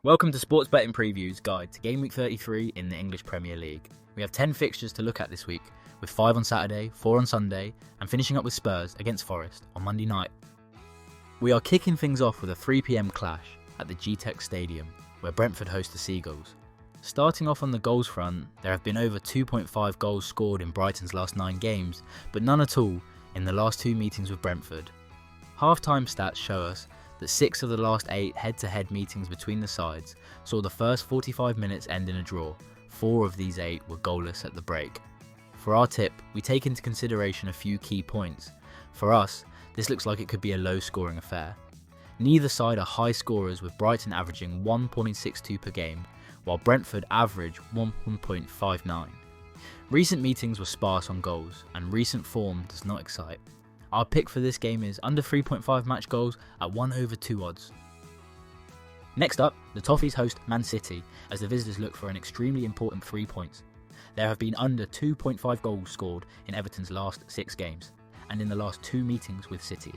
Welcome to Sports Betting Preview's guide to Gameweek 33 in the English Premier League. We have 10 fixtures to look at this week, with 5 on Saturday, 4 on Sunday, and finishing up with Spurs against Forest on Monday night. We are kicking things off with a 3 PM clash at the G-Tech Stadium, where Brentford host the Seagulls. Starting off on the goals front, there have been over 2.5 goals scored in Brighton's last 9 games, but none at all in the last 2 meetings with Brentford. Half-time stats show us that 6 of the last 8 head-to-head meetings between the sides saw the first 45 minutes end in a draw. 4 of these 8 were goalless at the break. For our tip, we take into consideration a few key points. For us, this looks like it could be a low-scoring affair. Neither side are high scorers, with Brighton averaging 1.62 per game, while Brentford average 1.59. Recent meetings were sparse on goals, and recent form does not excite. Our pick for this game is under 3.5 match goals at 1/2 odds. Next up, the Toffees host Man City as the visitors look for an extremely important 3 points. There have been under 2.5 goals scored in Everton's last 6 games, and in the last 2 meetings with City.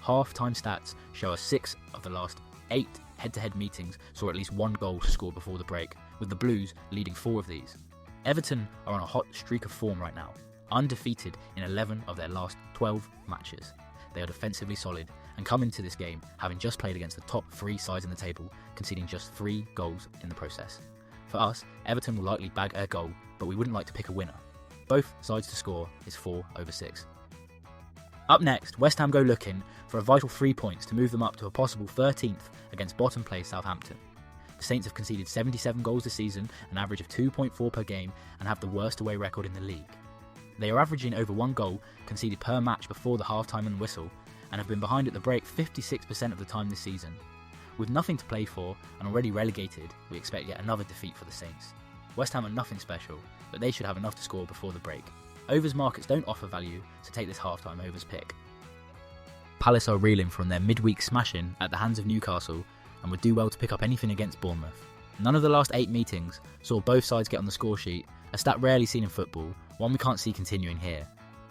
Half-time stats show us 6 of the last 8 head-to-head meetings saw at least 1 goal scored before the break, with the Blues leading 4 of these. Everton are on a hot streak of form right now, undefeated in 11 of their last 12 matches. They are defensively solid and come into this game having just played against the top 3 sides in the table, conceding just 3 goals in the process. For us, Everton will likely bag a goal, but we wouldn't like to pick a winner. Both sides to score is 4/6. Up next, West Ham go looking for a vital 3 points to move them up to a possible 13th against bottom place Southampton. The Saints have conceded 77 goals this season, an average of 2.4 per game, and have the worst away record in the league. They are averaging over 1 goal conceded per match before the half-time and whistle, and have been behind at the break 56% of the time this season. With nothing to play for and already relegated, we expect yet another defeat for the Saints. West Ham are nothing special, but they should have enough to score before the break. Overs markets don't offer value, so take this half-time overs pick. Palace are reeling from their midweek smashing at the hands of Newcastle and would do well to pick up anything against Bournemouth. None of the last 8 meetings saw both sides get on the score sheet, a stat rarely seen in football, one we can't see continuing here.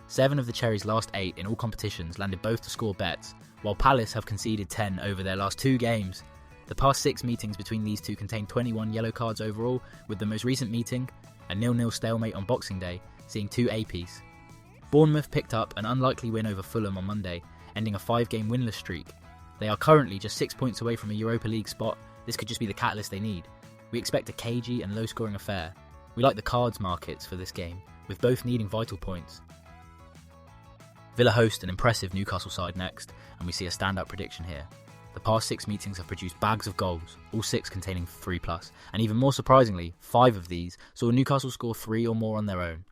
7 of the Cherries' last 8 in all competitions landed both to score bets, while Palace have conceded 10 over their last 2 games. The past 6 meetings between these two contain 21 yellow cards overall, with the most recent meeting, a 0-0 stalemate on Boxing Day, seeing 2 apiece. Bournemouth picked up an unlikely win over Fulham on Monday, ending a 5-game winless streak. They are currently just 6 points away from a Europa League spot. This could just be the catalyst they need. We expect a cagey and low-scoring affair. We like the cards markets for this game, with both needing vital points. Villa host an impressive Newcastle side next, and we see a standout prediction here. The past 6 meetings have produced bags of goals, all 6 containing 3+, and even more surprisingly, 5 of these saw Newcastle score 3 or more on their own.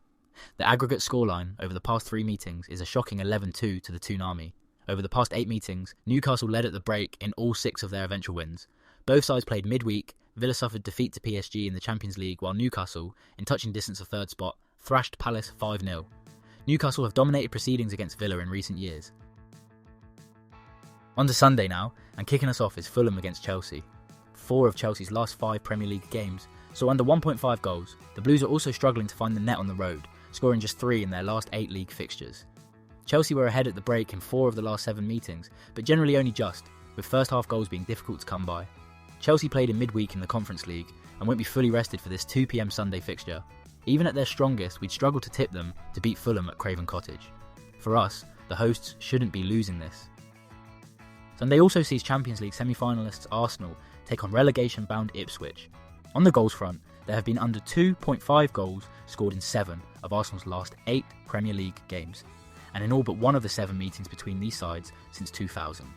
The aggregate scoreline over the past 3 meetings is a shocking 11-2 to the Toonami. Over the past 8 meetings, Newcastle led at the break in all 6 of their eventual wins. Both sides played midweek. Villa suffered defeat to PSG in the Champions League, while Newcastle, in touching distance of 3rd spot, thrashed Palace 5-0. Newcastle have dominated proceedings against Villa in recent years. On to Sunday now, and kicking us off is Fulham against Chelsea. 4 of Chelsea's last 5 Premier League games saw under 1.5 goals. The Blues are also struggling to find the net on the road, scoring just 3 in their last 8 league fixtures. Chelsea were ahead at the break in 4 of the last 7 meetings, but generally only just, with first half goals being difficult to come by. Chelsea played in midweek in the Conference League and won't be fully rested for this 2 PM Sunday fixture. Even at their strongest, we'd struggle to tip them to beat Fulham at Craven Cottage. For us, the hosts shouldn't be losing this. Sunday also sees Champions League semi-finalists Arsenal take on relegation-bound Ipswich. On the goals front, there have been under 2.5 goals scored in 7 of Arsenal's last 8 Premier League games, and in all but 1 of the 7 meetings between these sides since 2000.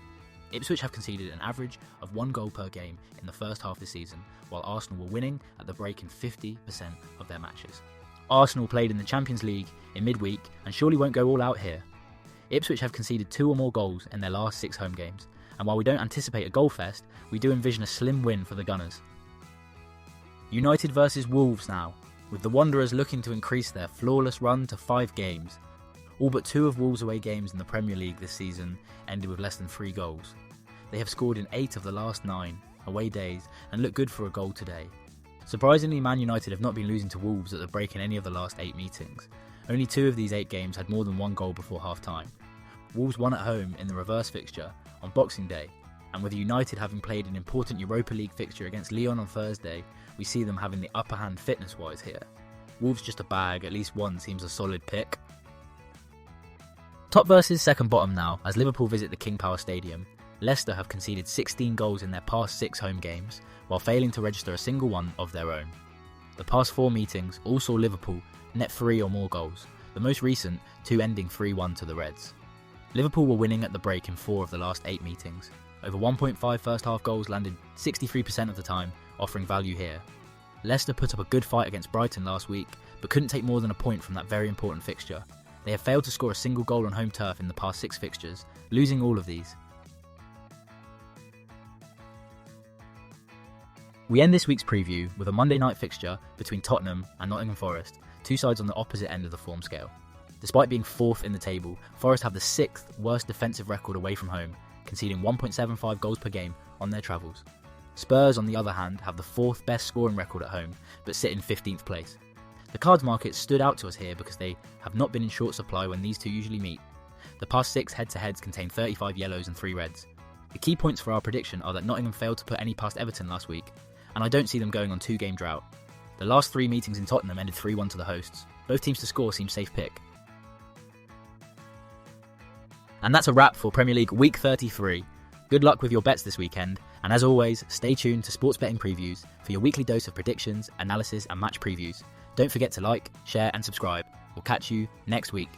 Ipswich have conceded an average of 1 goal per game in the first half this season, while Arsenal were winning at the break in 50% of their matches. Arsenal played in the Champions League in midweek and surely won't go all out here. Ipswich have conceded 2 or more goals in their last 6 home games, and while we don't anticipate a goal fest, we do envision a slim win for the Gunners. United versus Wolves now, with the Wanderers looking to increase their flawless run to 5 games. All but 2 of Wolves' away games in the Premier League this season ended with less than 3 goals. They have scored in 8 of the last 9 away days and look good for a goal today. Surprisingly, Man United have not been losing to Wolves at the break in any of the last 8 meetings. Only 2 of these 8 games had more than 1 goal before half-time. Wolves won at home in the reverse fixture on Boxing Day, and with United having played an important Europa League fixture against Lyon on Thursday, we see them having the upper hand fitness-wise here. Wolves just a bag, at least one seems a solid pick. Top versus second bottom now, as Liverpool visit the King Power Stadium. Leicester have conceded 16 goals in their past 6 home games, while failing to register a single one of their own. The past 4 meetings all saw Liverpool net 3 or more goals, the most recent 2 ending 3-1 to the Reds. Liverpool were winning at the break in 4 of the last 8 meetings. Over 1.5 first half goals landed 63% of the time, offering value here. Leicester put up a good fight against Brighton last week, but couldn't take more than a point from that very important fixture. They have failed to score a single goal on home turf in the past 6 fixtures, losing all of these. We end this week's preview with a Monday night fixture between Tottenham and Nottingham Forest, 2 sides on the opposite end of the form scale. Despite being 4th in the table, Forest have the 6th worst defensive record away from home, conceding 1.75 goals per game on their travels. Spurs, on the other hand, have the 4th best scoring record at home, but sit in 15th place. The cards market stood out to us here because they have not been in short supply when these two usually meet. The past 6 head-to-heads contain 35 yellows and 3 reds. The key points for our prediction are that Nottingham failed to put any past Everton last week, and I don't see them going on 2-game drought. The last 3 meetings in Tottenham ended 3-1 to the hosts. Both teams to score seem safe pick. And that's a wrap for Premier League Week 33. Good luck with your bets this weekend, and as always, stay tuned to Sports Betting Previews for your weekly dose of predictions, analysis and match previews. Don't forget to like, share and subscribe. We'll catch you next week.